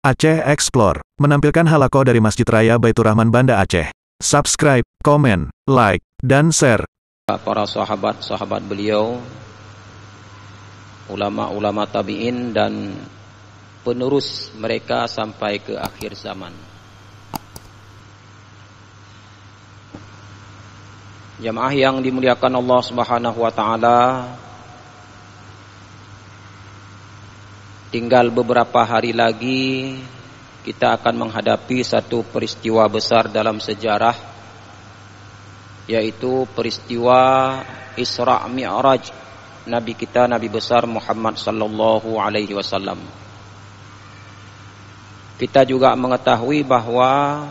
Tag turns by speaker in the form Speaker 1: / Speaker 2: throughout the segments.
Speaker 1: Aceh Explore menampilkan halaqah dari Masjid Raya Baitur Rahman Banda Aceh. Subscribe, komen, like, dan share.
Speaker 2: Para sahabat-sahabat beliau, ulama-ulama tabi'in dan penerus mereka sampai ke akhir zaman. Jamaah yang dimuliakan Allah Subhanahu wa taala, tinggal beberapa hari lagi kita akan menghadapi satu peristiwa besar dalam sejarah, yaitu peristiwa Isra Mi'raj Nabi kita, Nabi besar Muhammad sallallahu alaihi wasallam. Kita juga mengetahui bahwa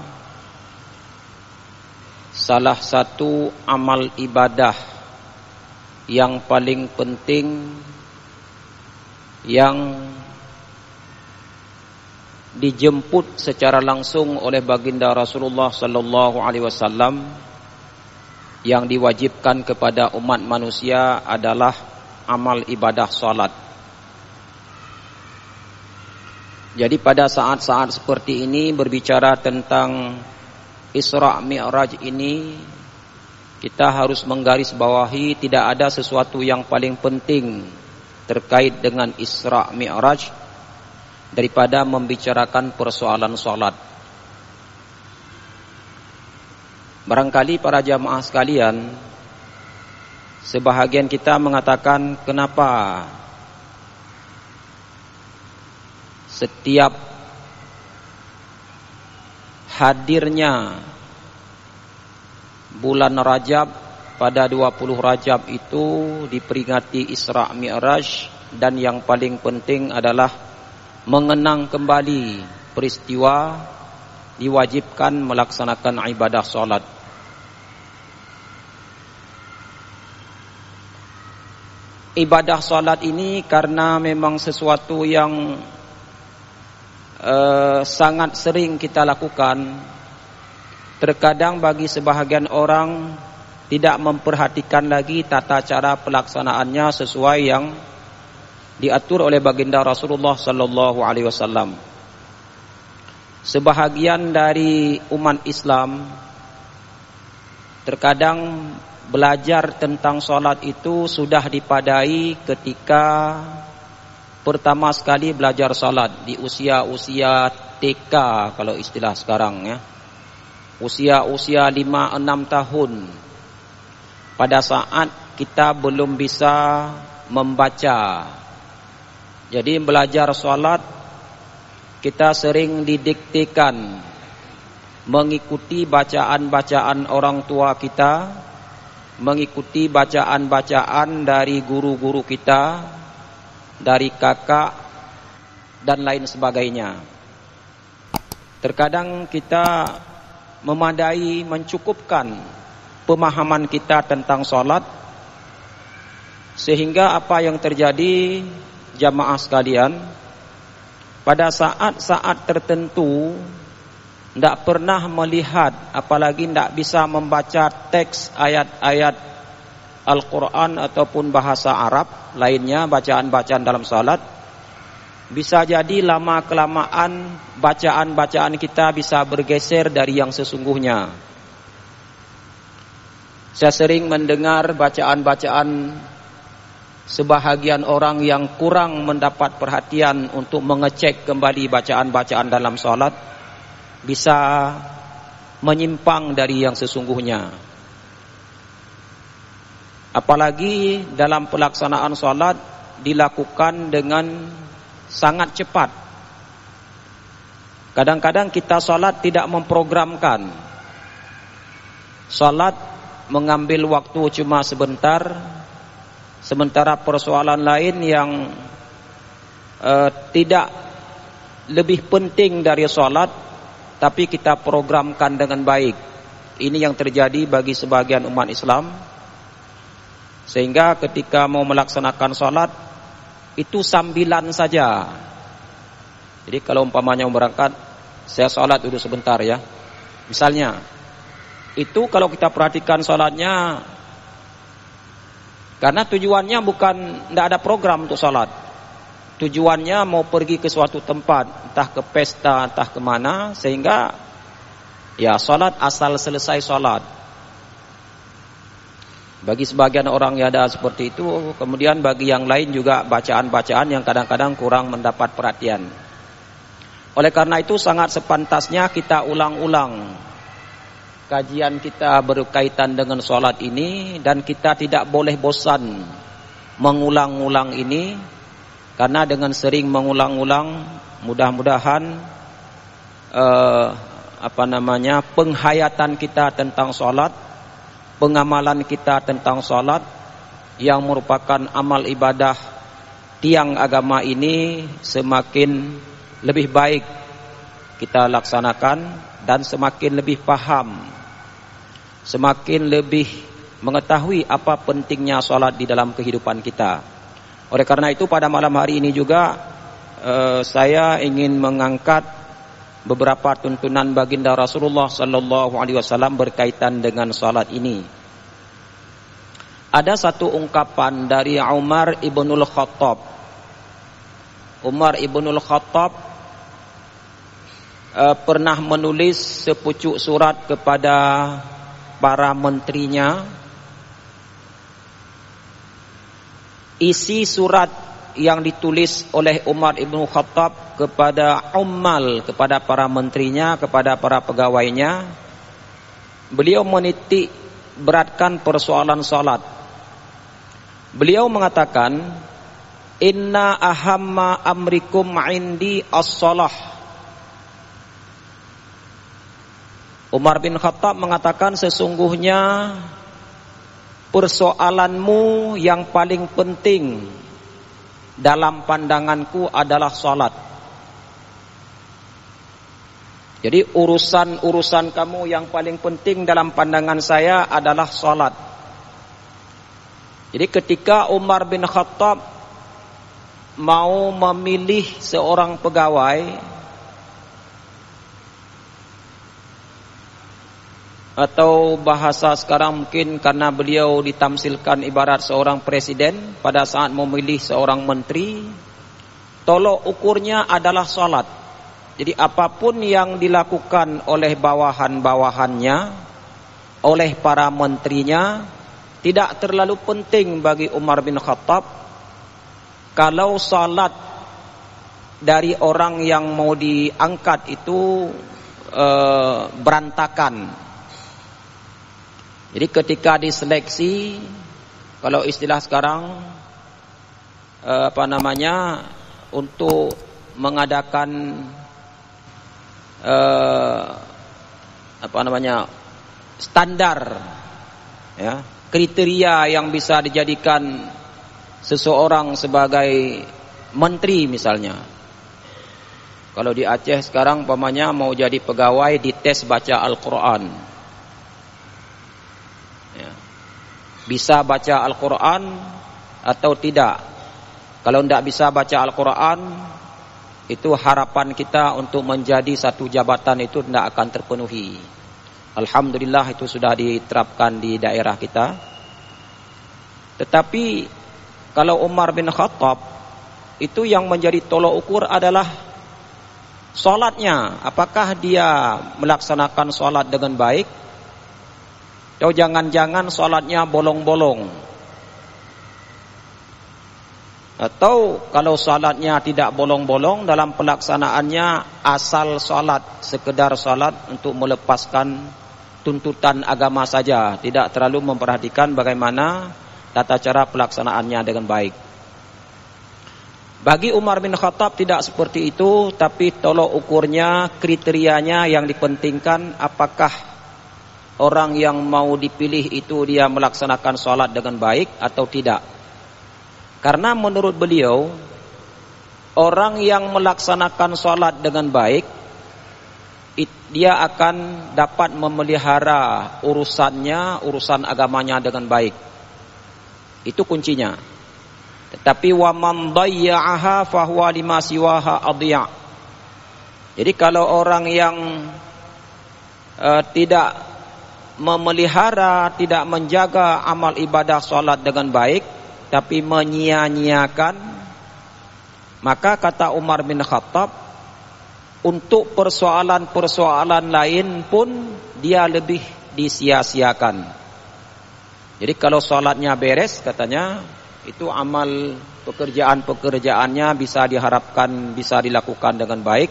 Speaker 2: salah satu amal ibadah yang paling penting yang dijemput secara langsung oleh baginda Rasulullah sallallahu alaihi wasallam yang diwajibkan kepada umat manusia adalah amal ibadah salat. Jadi pada saat-saat seperti ini, berbicara tentang Isra Mi'raj ini, kita harus menggarisbawahi tidak ada sesuatu yang paling penting terkait dengan Isra Mi'raj daripada membicarakan persoalan salat. Barangkali para jamaah sekalian, sebahagian kita mengatakan, kenapa setiap hadirnya bulan Rajab pada 20 Rajab itu diperingati Isra Mi'raj, dan yang paling penting adalah mengenang kembali peristiwa diwajibkan melaksanakan ibadah salat. Ibadah salat ini karena memang sesuatu yang sangat sering kita lakukan, terkadang bagi sebahagian orang tidak memperhatikan lagi tata cara pelaksanaannya sesuai yang diatur oleh baginda Rasulullah sallallahu alaihi wasallam. Sebahagian dari umat Islam terkadang belajar tentang salat itu sudah dipadai ketika pertama sekali belajar salat di usia-usia TK kalau istilah sekarang ya. Usia-usia 5-6 tahun. Pada saat kita belum bisa membaca. Jadi belajar salat kita sering didiktekan mengikuti bacaan-bacaan orang tua kita, mengikuti bacaan-bacaan dari guru-guru kita, dari kakak dan lain sebagainya. Terkadang kita memadai, mencukupkan pemahaman kita tentang salat, sehingga apa yang terjadi jamaah sekalian, pada saat-saat tertentu tidak pernah melihat, apalagi tidak bisa membaca teks ayat-ayat Al-Quran ataupun bahasa Arab lainnya, bacaan-bacaan dalam salat, bisa jadi lama-kelamaan bacaan-bacaan kita bisa bergeser dari yang sesungguhnya. Saya sering mendengar bacaan-bacaan sebahagian orang yang kurang mendapat perhatian untuk mengecek kembali bacaan-bacaan dalam salat, bisa menyimpang dari yang sesungguhnya. Apalagi dalam pelaksanaan salat dilakukan dengan sangat cepat. Kadang-kadang kita salat tidak memprogramkan. Salat mengambil waktu cuma sebentar, sementara persoalan lain yang tidak lebih penting dari salat tapi kita programkan dengan baik. Ini yang terjadi bagi sebagian umat Islam, sehingga ketika mau melaksanakan salat itu sambilan saja. Jadi kalau umpamanya mau berangkat, saya salat dulu sebentar ya, misalnya, itu kalau kita perhatikan salatnya, karena tujuannya bukan, tidak ada program untuk salat. tujuannya mau pergi ke suatu tempat, entah ke pesta, entah kemana, sehingga ya salat asal selesai salat. Bagi sebagian orang ya ada seperti itu. Kemudian bagi yang lain juga bacaan-bacaan yang kadang-kadang kurang mendapat perhatian. Oleh karena itu sangat sepantasnya kita ulang-ulang kajian kita berkaitan dengan salat ini, dan kita tidak boleh bosan mengulang-ulang ini, karena dengan sering mengulang-ulang mudah-mudahan penghayatan kita tentang salat, pengamalan kita tentang salat yang merupakan amal ibadah tiang agama ini semakin lebih baik kita laksanakan, dan semakin lebih paham, semakin lebih mengetahui apa pentingnya salat di dalam kehidupan kita. Oleh karena itu pada malam hari ini juga saya ingin mengangkat beberapa tuntunan baginda Rasulullah sallallahu alaihi wasallam berkaitan dengan salat ini. Ada satu ungkapan dari Umar ibnul Khattab. Umar ibnul Khattab pernah menulis sepucuk surat kepada para menterinya. Isi surat yang ditulis oleh Umar ibn Khattab kepada ummal, kepada para menterinya, kepada para pegawainya, beliau menitik beratkan persoalan salat. Beliau mengatakan, inna ahamma amrikum indi as-salah. Umar bin Khattab mengatakan, sesungguhnya persoalanmu yang paling penting dalam pandanganku adalah salat. Jadi urusan kamu yang paling penting dalam pandangan saya adalah salat. Jadi ketika Umar bin Khattab mau memilih seorang pegawai, atau bahasa sekarang mungkin karena beliau ditamsilkan ibarat seorang presiden pada saat memilih seorang menteri, tolok ukurnya adalah salat. Jadi apapun yang dilakukan oleh bawahan-bawahannya, oleh para menterinya, tidak terlalu penting bagi Umar bin Khattab kalau salat dari orang yang mau diangkat itu berantakan. Jadi ketika diseleksi, kalau istilah sekarang untuk mengadakan standar, ya, kriteria yang bisa dijadikan seseorang sebagai menteri misalnya. Kalau di Aceh sekarang umpamanya mau jadi pegawai dites baca Al-Quran, ya. Bisa baca Al-Quran atau tidak. Kalau tidak bisa baca Al-Quran, itu harapan kita untuk menjadi satu jabatan itu tidak akan terpenuhi. Alhamdulillah itu sudah diterapkan di daerah kita. Tetapi kalau Umar bin Khattab, itu yang menjadi tolok ukur adalah salatnya. Apakah dia melaksanakan salat dengan baik? Atau jangan-jangan salatnya bolong-bolong? Atau kalau salatnya tidak bolong-bolong, dalam pelaksanaannya asal salat, sekedar salat untuk melepaskan tuntutan agama saja, tidak terlalu memperhatikan bagaimana tata cara pelaksanaannya dengan baik. Bagi Umar bin Khattab tidak seperti itu, tapi tolok ukurnya, kriterianya yang dipentingkan, apakah orang yang mau dipilih itu dia melaksanakan salat dengan baik atau tidak. Karena menurut beliau, orang yang melaksanakan salat dengan baik, dia akan dapat memelihara urusan agamanya dengan baik. Itu kuncinya. Tetapi wa man dayya'aha fahuwa lima siwaha adhiya. Jadi kalau orang yang tidak memelihara, tidak menjaga amal ibadah salat dengan baik, tapi menyia-nyiakan, Maka kata Umar bin Khattab, untuk persoalan-persoalan lain pun dia lebih disia-siakan. Jadi kalau sholatnya beres, katanya itu amal pekerjaan-pekerjaannya bisa diharapkan bisa dilakukan dengan baik.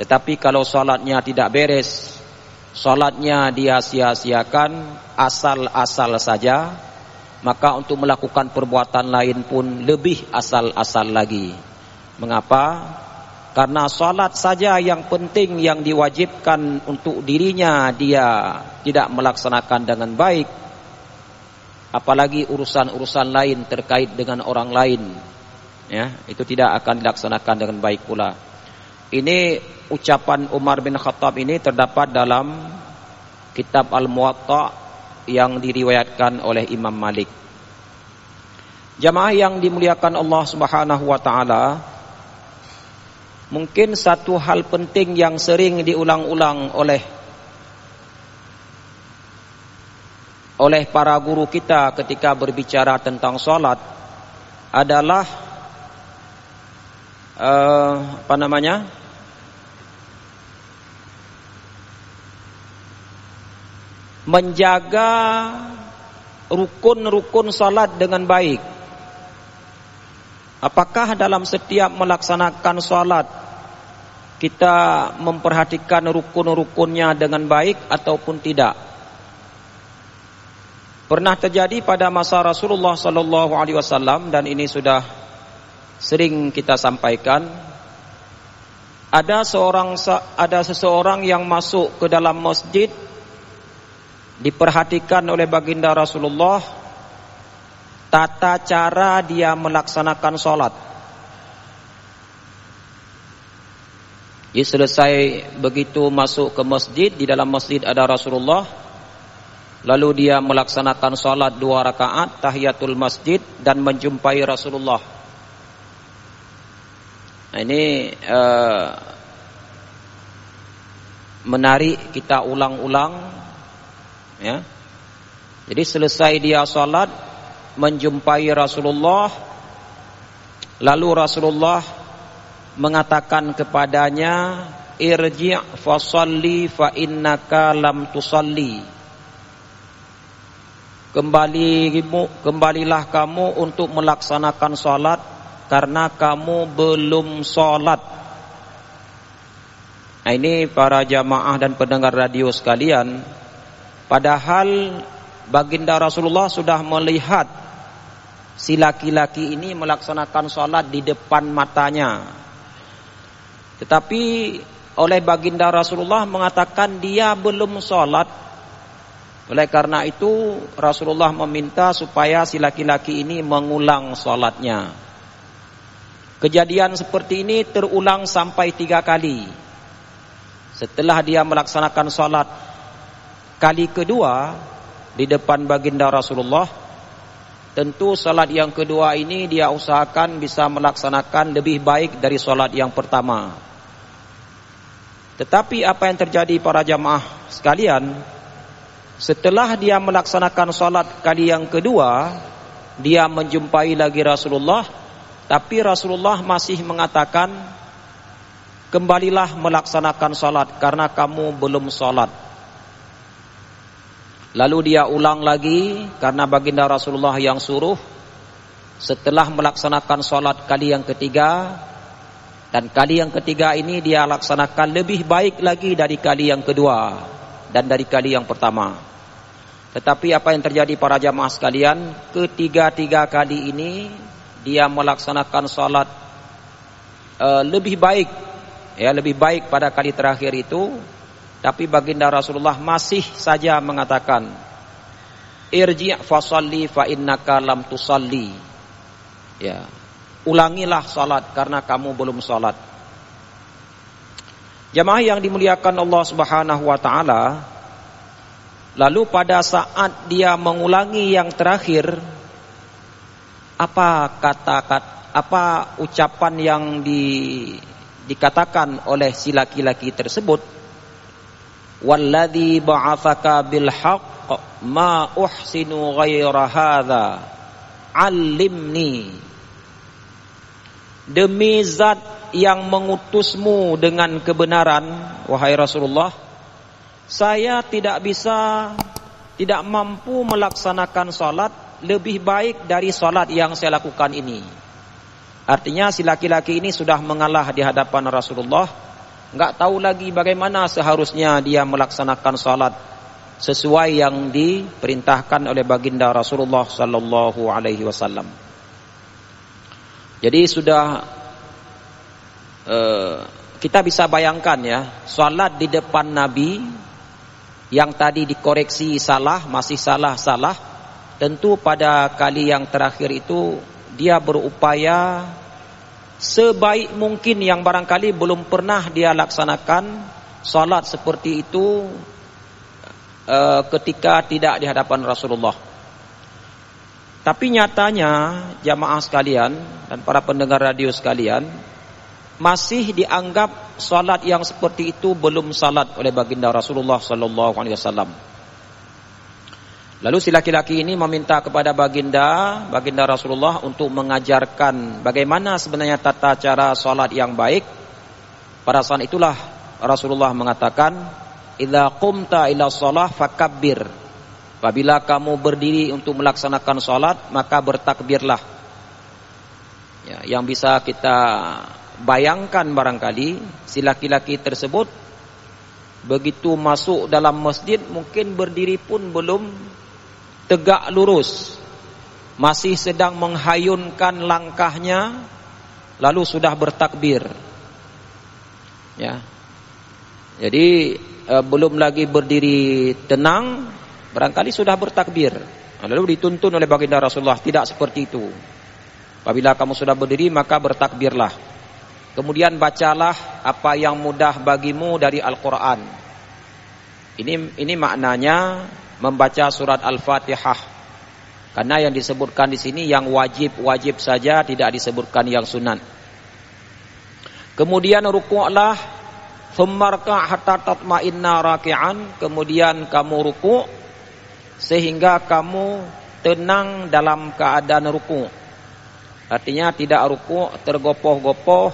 Speaker 2: Tetapi kalau sholatnya tidak beres, sholatnya dia sia-siakan, asal-asal saja, maka untuk melakukan perbuatan lain pun lebih asal-asal lagi. Mengapa? Karena sholat saja yang penting, yang diwajibkan untuk dirinya, dia tidak melaksanakan dengan baik. Apalagi urusan-urusan lain terkait dengan orang lain, ya, itu tidak akan dilaksanakan dengan baik pula. Ini ucapan Umar bin Khattab ini terdapat dalam kitab Al-Muwatta yang diriwayatkan oleh Imam Malik. Jamaah yang dimuliakan Allah Subhanahu wa taala, mungkin satu hal penting yang sering diulang-ulang oleh para guru kita ketika berbicara tentang sholat adalah menjaga rukun-rukun sholat dengan baik. Apakah dalam setiap melaksanakan sholat kita memperhatikan rukun-rukunnya dengan baik ataupun tidak? Pernah terjadi pada masa Rasulullah sallallahu alaihi wasallam, dan ini sudah sering kita sampaikan. Ada seseorang yang masuk ke dalam masjid, diperhatikan oleh baginda Rasulullah tata cara dia melaksanakan sholat. Jadi selesai begitu masuk ke masjid, di dalam masjid ada Rasulullah, lalu dia melaksanakan sholat 2 rakaat tahiyatul masjid dan menjumpai Rasulullah. Nah, ini menarik kita ulang-ulang, ya. Jadi selesai dia sholat, menjumpai Rasulullah, lalu Rasulullah mengatakan kepadanya, irji' fasalli fa innaka lam tusalli. Kembalilah kamu untuk melaksanakan sholat karena kamu belum sholat. Nah, ini para jamaah dan pendengar radio sekalian, padahal baginda Rasulullah sudah melihat si laki-laki ini melaksanakan sholat di depan matanya, tetapi oleh baginda Rasulullah mengatakan dia belum sholat. Oleh karena itu Rasulullah meminta supaya si laki-laki ini mengulang sholatnya. Kejadian seperti ini terulang sampai 3 kali. Setelah dia melaksanakan sholat kali kedua di depan baginda Rasulullah, tentu sholat yang kedua ini dia usahakan bisa melaksanakan lebih baik dari sholat yang pertama. Tetapi apa yang terjadi para jamaah sekalian, setelah dia melaksanakan sholat kali yang kedua, dia menjumpai lagi Rasulullah, tapi Rasulullah masih mengatakan, kembalilah melaksanakan sholat karena kamu belum sholat. Lalu dia ulang lagi karena baginda Rasulullah yang suruh. Setelah melaksanakan sholat kali yang ketiga, dan kali yang ketiga ini dia laksanakan lebih baik lagi dari kali yang kedua dan dari kali yang pertama. Tetapi apa yang terjadi para jamaah sekalian, ketiga-tiga kali ini dia melaksanakan sholat lebih baik, ya, lebih baik pada kali terakhir itu. Tapi baginda Rasulullah masih saja mengatakan, irji' fasalli fa innaka lam tusalli. Ya, ulangilah salat karena kamu belum salat. Jamaah yang dimuliakan Allah Subhanahu wa taala, lalu pada saat dia mengulangi yang terakhir, apa ucapan yang dikatakan oleh si laki-laki tersebut? Walladzi ba'atsaka bil haqq ma uhsinu ghaira hadza 'allimni. demi zat yang mengutusmu dengan kebenaran, wahai Rasulullah, saya tidak mampu melaksanakan salat lebih baik dari salat yang saya lakukan ini. Artinya si laki-laki ini sudah mengalah di hadapan Rasulullah, enggak tahu lagi bagaimana seharusnya dia melaksanakan salat sesuai yang diperintahkan oleh baginda Rasulullah sallallahu alaihi wasallam. Jadi sudah kita bisa bayangkan ya, salat di depan Nabi yang tadi dikoreksi salah, masih salah, tentu pada kali yang terakhir itu dia berupaya sebaik mungkin yang barangkali belum pernah dia laksanakan salat seperti itu ketika tidak di hadapan Rasulullah. Tapi nyatanya jamaah sekalian dan para pendengar radio sekalian, masih dianggap salat yang seperti itu belum salat oleh baginda Rasulullah sallallahu alaihi wasallam. Lalu si laki-laki ini meminta kepada baginda Rasulullah untuk mengajarkan bagaimana sebenarnya tata cara salat yang baik. Pada saat itulah Rasulullah mengatakan, "Idza qumta ila shalah fakabbir." Apabila kamu berdiri untuk melaksanakan salat, maka bertakbirlah. Ya, yang bisa kita bayangkan barangkali si laki-laki tersebut begitu masuk dalam masjid mungkin berdiri pun belum tegak lurus, masih sedang menghayunkan langkahnya, lalu sudah bertakbir. Ya, jadi belum lagi berdiri tenang, barangkali sudah bertakbir. Lalu dituntun oleh baginda Rasulullah, tidak seperti itu. Apabila kamu sudah berdiri maka bertakbirlah. Kemudian bacalah apa yang mudah bagimu dari Al-Quran. Ini maknanya membaca surat Al-Fatihah. Karena yang disebutkan di sini yang wajib saja, tidak disebutkan yang sunat. Kemudian ruku'lah, thummarka' hatta tatma'inna raki'an. Kemudian kamu ruku' sehingga kamu tenang dalam keadaan ruku'. Artinya tidak ruku' tergopoh-gopoh,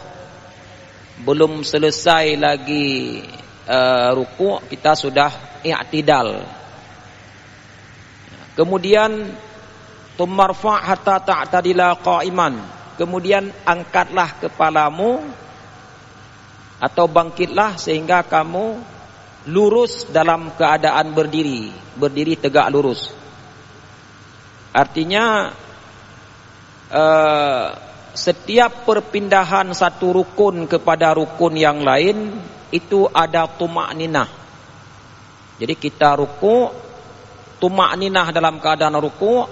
Speaker 2: belum selesai lagi ruku' kita sudah i'tidal. Kemudian tumarfa' hatta ta'tadila qa'iman. Kemudian angkatlah kepalamu atau bangkitlah sehingga kamu lurus dalam keadaan berdiri tegak lurus. Artinya setiap perpindahan satu rukun kepada rukun yang lain itu ada tuma'ninah. Jadi kita ruku', tuma'ninah dalam keadaan ruku',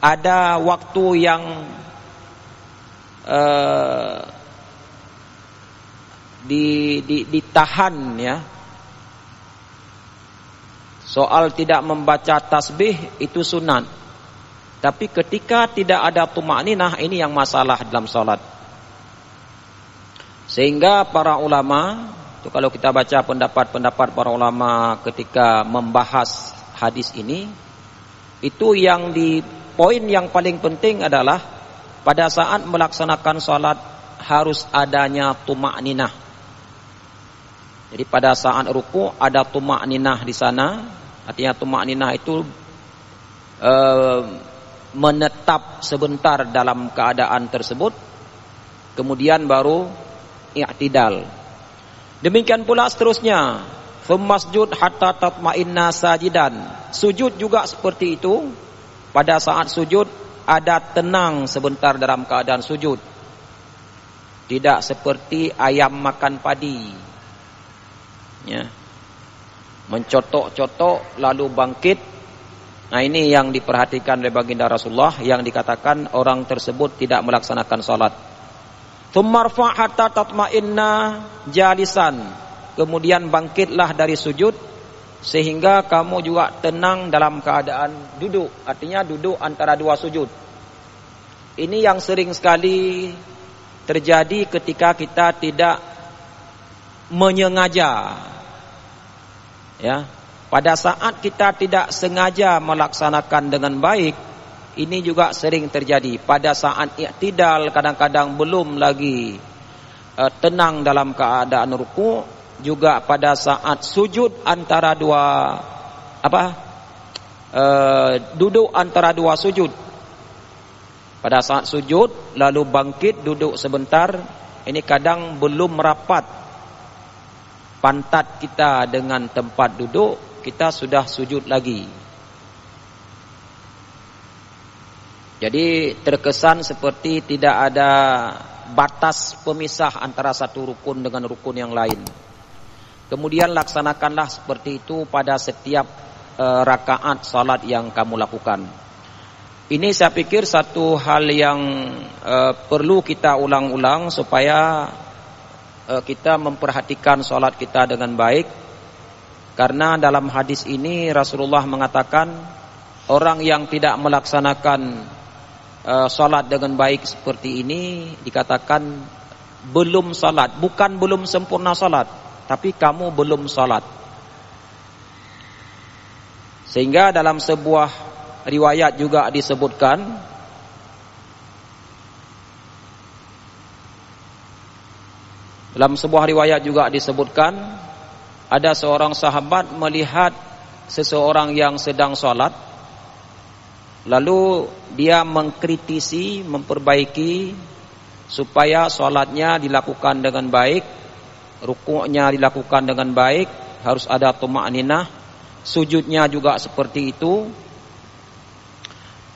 Speaker 2: ada waktu yang ditahan ya. Soal tidak membaca tasbih itu sunat. Tapi ketika tidak ada tuma'ninah, ini yang masalah dalam salat. Sehingga para ulama, itu kalau kita baca pendapat para ulama ketika membahas hadis ini, itu yang di poin yang paling penting adalah pada saat melaksanakan salat harus adanya tuma'ninah. Jadi pada saat ruku ada tuma'ninah di sana. Artinya tuma'ninah itu menetap sebentar dalam keadaan tersebut, kemudian baru i'tidal. Demikian pula seterusnya, Masjud hatta tatma'inna sajidan. Sujud juga seperti itu. Pada saat sujud ada tenang sebentar dalam keadaan sujud. Tidak seperti ayam makan padi. Ya. Mencotok-cotok lalu bangkit. Nah, ini yang diperhatikan oleh baginda Rasulullah, yang dikatakan orang tersebut tidak melaksanakan salat. Tsummarfa hatta tatma'inna jalisan. Kemudian bangkitlah dari sujud sehingga kamu juga tenang dalam keadaan duduk. Artinya duduk antara dua sujud. Ini yang sering sekali terjadi ketika kita tidak menyengaja. Ya, pada saat kita tidak sengaja melaksanakan dengan baik, ini juga sering terjadi. Pada saat i'tidal kadang-kadang belum lagi tenang dalam keadaan ruku', juga pada saat sujud antara dua duduk antara dua sujud. Pada saat sujud lalu bangkit duduk sebentar, ini kadang belum merapat pantat kita dengan tempat duduk, kita sudah sujud lagi. Jadi terkesan seperti tidak ada batas pemisah antara satu rukun dengan rukun yang lain. Kemudian laksanakanlah seperti itu pada setiap rakaat salat yang kamu lakukan. Ini saya pikir satu hal yang perlu kita ulang-ulang supaya kita memperhatikan salat kita dengan baik. Karena dalam hadis ini Rasulullah mengatakan orang yang tidak melaksanakan salat dengan baik seperti ini dikatakan belum salat, bukan belum sempurna salat, tapi kamu belum salat. Sehingga dalam sebuah riwayat juga disebutkan ada seorang sahabat melihat seseorang yang sedang salat, lalu dia mengkritisi, memperbaiki supaya salatnya dilakukan dengan baik, rukuknya dilakukan dengan baik, harus ada tuma'ninah, sujudnya juga seperti itu.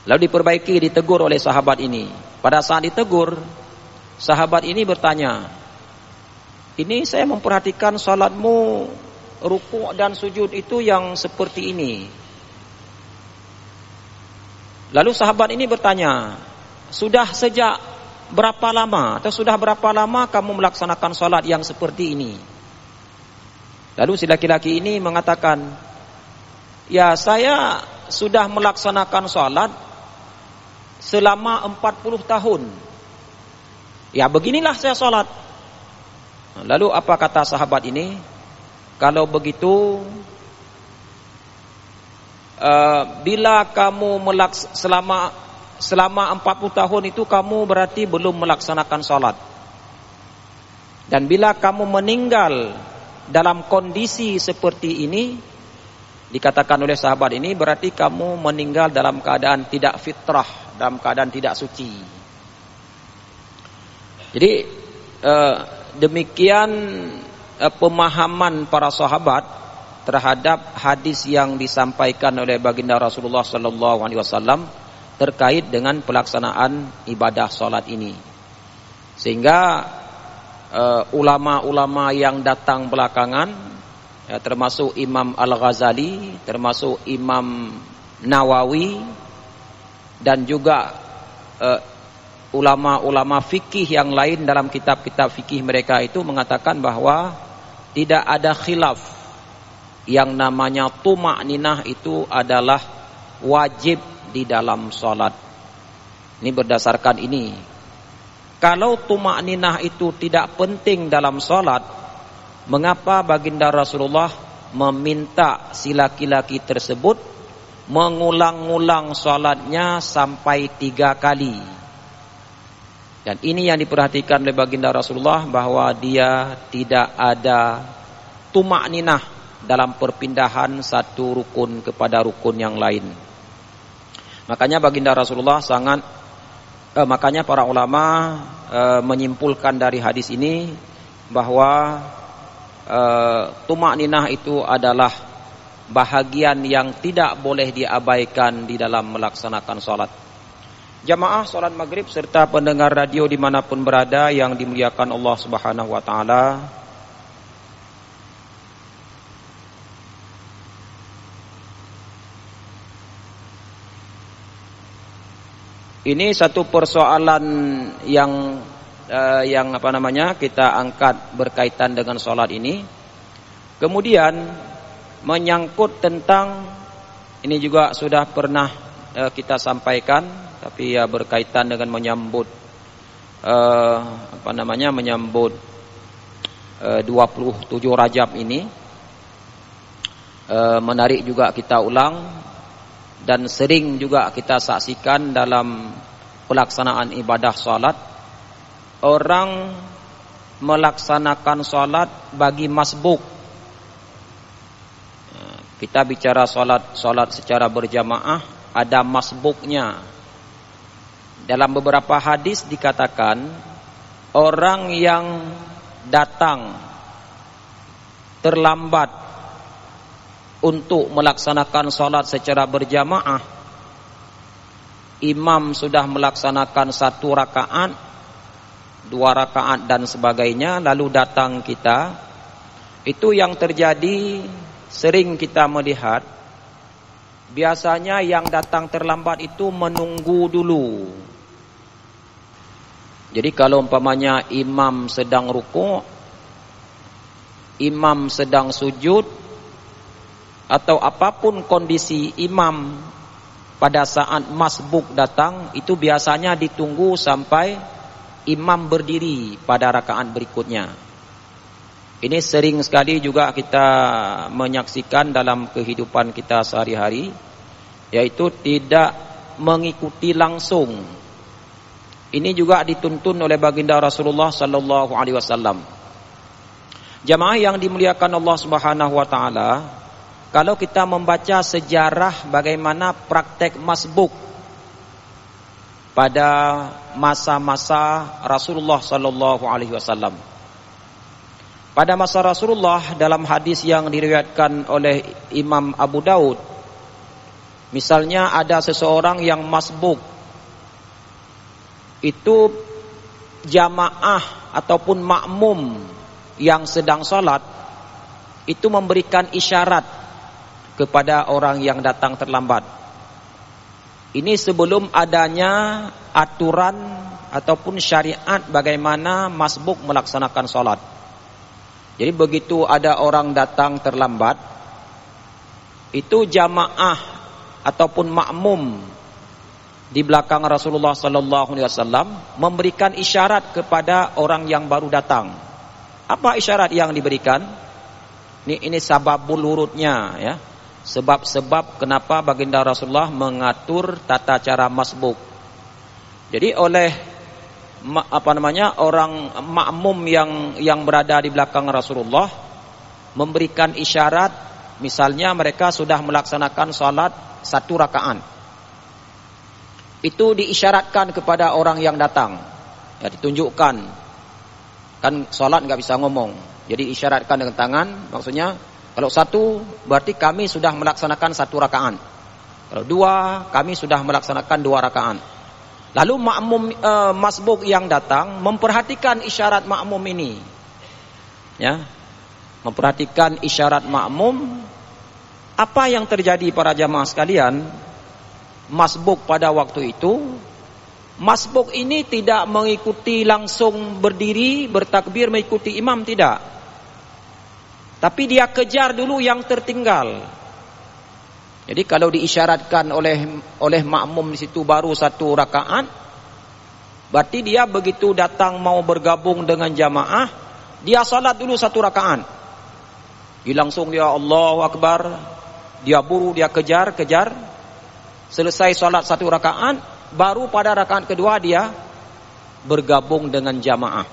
Speaker 2: Lalu diperbaiki, ditegur oleh sahabat ini. Pada saat ditegur, sahabat ini bertanya, ini saya memperhatikan salatmu, rukuk dan sujud itu yang seperti ini. Lalu sahabat ini bertanya, sudah sejak berapa lama atau sudah berapa lama kamu melaksanakan salat yang seperti ini? Lalu si laki-laki ini mengatakan, ya saya sudah melaksanakan salat selama 40 tahun. Ya beginilah saya salat. Lalu apa kata sahabat ini? Kalau begitu, bila kamu selama 40 tahun itu kamu berarti belum melaksanakan salat. Dan bila kamu meninggal dalam kondisi seperti ini, dikatakan oleh sahabat ini, berarti kamu meninggal dalam keadaan tidak fitrah, dalam keadaan tidak suci. Jadi demikian pemahaman para sahabat terhadap hadis yang disampaikan oleh baginda Rasulullah sallallahu alaihi wasallam terkait dengan pelaksanaan ibadah salat ini. Sehingga ulama-ulama yang datang belakangan, ya, termasuk Imam Al-Ghazali, termasuk Imam Nawawi, dan juga ulama-ulama fikih yang lain dalam kitab-kitab fikih mereka itu mengatakan bahwa tidak ada khilaf yang namanya tuma'ninah itu adalah wajib di dalam salat. Ini berdasarkan ini. Kalau tuma'ninah itu tidak penting dalam salat, mengapa baginda Rasulullah meminta si laki-laki tersebut mengulang-ulang salatnya sampai 3 kali? Dan ini yang diperhatikan oleh baginda Rasulullah, bahwa dia tidak ada tuma'ninah dalam perpindahan satu rukun kepada rukun yang lain. Makanya baginda Rasulullah makanya para ulama menyimpulkan dari hadis ini bahwa tuma'ninah itu adalah bahagian yang tidak boleh diabaikan di dalam melaksanakan salat. Jamaah salat maghrib serta pendengar radio dimanapun berada yang dimuliakan Allah Subhanahu wa ta'ala, ini satu persoalan yang kita angkat berkaitan dengan salat ini. Kemudian menyangkut tentang, ini juga sudah pernah kita sampaikan, tapi ya berkaitan dengan menyambut 27 Rajab ini. Menarik juga kita ulang dan sering juga kita saksikan dalam pelaksanaan ibadah salat, orang melaksanakan salat bagi masbuk. Kita bicara salat secara berjamaah, ada masbuknya. Dalam beberapa hadis dikatakan orang yang datang terlambat untuk melaksanakan salat secara berjamaah, imam sudah melaksanakan 1 rakaat, 2 rakaat dan sebagainya, lalu datang kita, itu yang terjadi sering kita melihat, biasanya yang datang terlambat itu menunggu dulu. Jadi kalau umpamanya imam sedang ruku', imam sedang sujud, atau apapun kondisi imam pada saat masbuk datang, itu biasanya ditunggu sampai imam berdiri pada rakaat berikutnya. Ini sering sekali juga kita menyaksikan dalam kehidupan kita sehari-hari, yaitu tidak mengikuti langsung. Ini juga dituntun oleh baginda Rasulullah sallallahu alaihi wasallam. Jamaah yang dimuliakan Allah Subhanahu wa taala, kalau kita membaca sejarah bagaimana praktek masbuk pada masa-masa Rasulullah sallallahu alaihi wasallam. Pada masa Rasulullah, dalam hadis yang diriwayatkan oleh Imam Abu Daud, misalnya ada seseorang yang masbuk, itu jamaah ataupun makmum yang sedang salat itu memberikan isyarat kepada orang yang datang terlambat. Ini sebelum adanya aturan ataupun syariat bagaimana masbuk melaksanakan salat. Jadi begitu ada orang datang terlambat, itu jamaah ataupun makmum di belakang Rasulullah sallallahu alaihi wasallam memberikan isyarat kepada orang yang baru datang. Apa isyarat yang diberikan? Ini sababul wurudnya, ya. Sebab-sebab kenapa baginda Rasulullah mengatur tata cara masbuk. Jadi oleh orang makmum yang berada di belakang Rasulullah memberikan isyarat, misalnya mereka sudah melaksanakan salat 1 rakaat. Itu diisyaratkan kepada orang yang datang. Ya, ditunjukkan. Kan salat enggak bisa ngomong. Jadi isyaratkan dengan tangan, maksudnya kalau 1 berarti kami sudah melaksanakan 1 rakaat. Kalau 2 kami sudah melaksanakan 2 rakaat. Lalu makmum masbuk yang datang memperhatikan isyarat makmum ini. Ya. Memperhatikan isyarat makmum. Apa yang terjadi para jamaah sekalian? Masbuk pada waktu itu, masbuk ini tidak mengikuti langsung berdiri bertakbir mengikuti imam, tidak. Tapi dia kejar dulu yang tertinggal. Jadi kalau diisyaratkan oleh makmum di situ baru 1 rakaat, berarti dia begitu datang mau bergabung dengan jamaah, dia salat dulu 1 rakaat. Langsung dia Allahu Akbar, dia buru, dia kejar. Selesai salat 1 rakaat, baru pada rakaat kedua dia bergabung dengan jamaah.